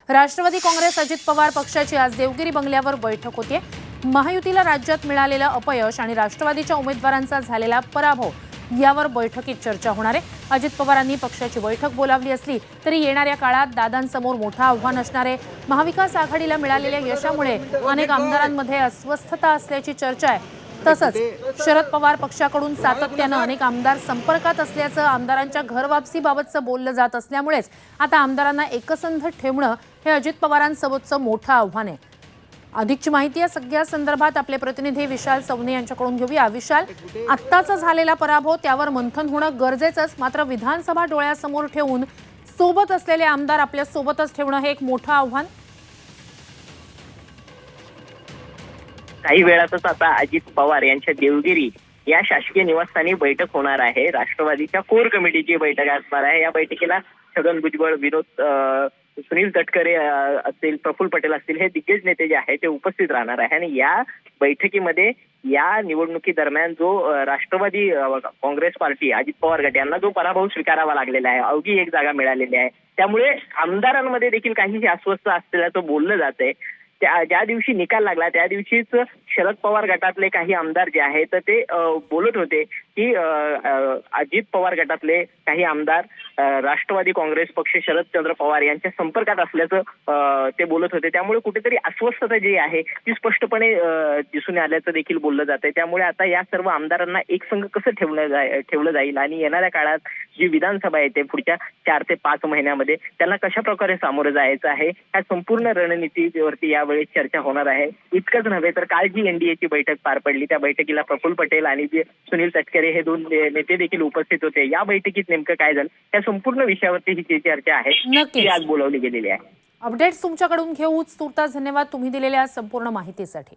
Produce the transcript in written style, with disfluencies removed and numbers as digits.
राष्ट्रवादी काँग्रेस अजित पवार पक्षाची आज देवगिरी बंगल्यावर बैठक होते। महायुतीला राज्यात मिळालेलं अपयश आणि राष्ट्रवादीच्या उमेदवारांचा झालेला पराभव यावर बैठकीत चर्चा होणार आहे। अजित पवारांनी पक्षाची बैठक बोलावली असली तरी येणाऱ्या काळात दादांसमोर मोठं आव्हान असणार आहे। महाविकास आघाडीला मिळालेल्या यशामुळे अनेक आमदारांमध्ये अस्वस्थता असल्याची चर्चा आहे। तसंच शरद पवार पक्षाकडून सातत्यानं अनेक आमदार संपर्कात असल्याचं आमदारांच्या घरवापसीबाबतचं बोललं जात असल्यामुळेच आता आमदारांना एकसंध ठेवणं हे अजित पवारांसोबतचं मोठं आव्हान आहे। अधिकची माहिती या सगळ्या संदर्भात आपले प्रतिनिधी विशाल सवने यांच्याकडून घेऊया। विशाल, आत्ताचा झालेला पराभव त्यावर मंथन होणं गरजेचंच, मात्र विधानसभा डोळ्यासमोर ठेवून सोबत असलेले आमदार आपल्या सोबतच ठेवणं हे एक मोठं आव्हान। काही वेळातच आता अजित पवार यांच्या देवगिरी या शासकीय निवासस्थानी बैठक होणार आहे। राष्ट्रवादीच्या कोर कमिटीची बैठक असणार आहे। या बैठकीला छगन भुजबळ, विनोद, सुनील तटकरे असतील, प्रफुल्ल पटेल असतील, हे दिग्गज नेते जे आहेत ते उपस्थित राहणार आहे। आणि या बैठकीमध्ये या निवडणुकी दरम्यान जो राष्ट्रवादी काँग्रेस पार्टी अजित पवार गट यांना जो पराभव स्वीकारावा लागलेला आहे, अवघी एक जागा मिळालेली आहे, त्यामुळे आमदारांमध्ये देखील काहीशी अस्वस्थ असल्याचं बोललं जात आहे। ज्या दिवशी निकाल लागला त्या दिवशीच शरद पवार गटातले काही आमदार जे आहेत ते बोलत होते की अजित पवार गटातले काही आमदार राष्ट्रवादी काँग्रेस पक्ष शरदचंद्र पवार यांच्या संपर्कात असल्याचं ते बोलत होते। त्यामुळे कुठेतरी अस्वस्थता जी आहे ती स्पष्टपणे दिसून आल्याचं देखील बोललं जात आहे। त्यामुळे आता या सर्व आमदारांना एकसंघ कसं ठेवलं जाईल आणि येणाऱ्या काळात जी विधानसभा येते पुढच्या 4 ते 5 महिन्यामध्ये त्यांना कशा प्रकारे सामोरं जायचं आहे या संपूर्ण रणनीतीवरती यावेळी चर्चा होणार आहे। इतकंच नव्हे तर काल जी एनडीएची बैठक पार पडली त्या बैठकीला प्रफुल्ल पटेल आणि सुनील तटकरे हे 2 नेते देखील उपस्थित होते। या बैठकीत नेमकं काय झालं या संपूर्ण विषयावरती ही चर्चा आहे ती आज बोलावली गेलेली आहे। अपडेट्स तुमच्याकडून घेऊच। तुर्तास धन्यवाद तुम्ही दिलेल्या संपूर्ण माहितीसाठी।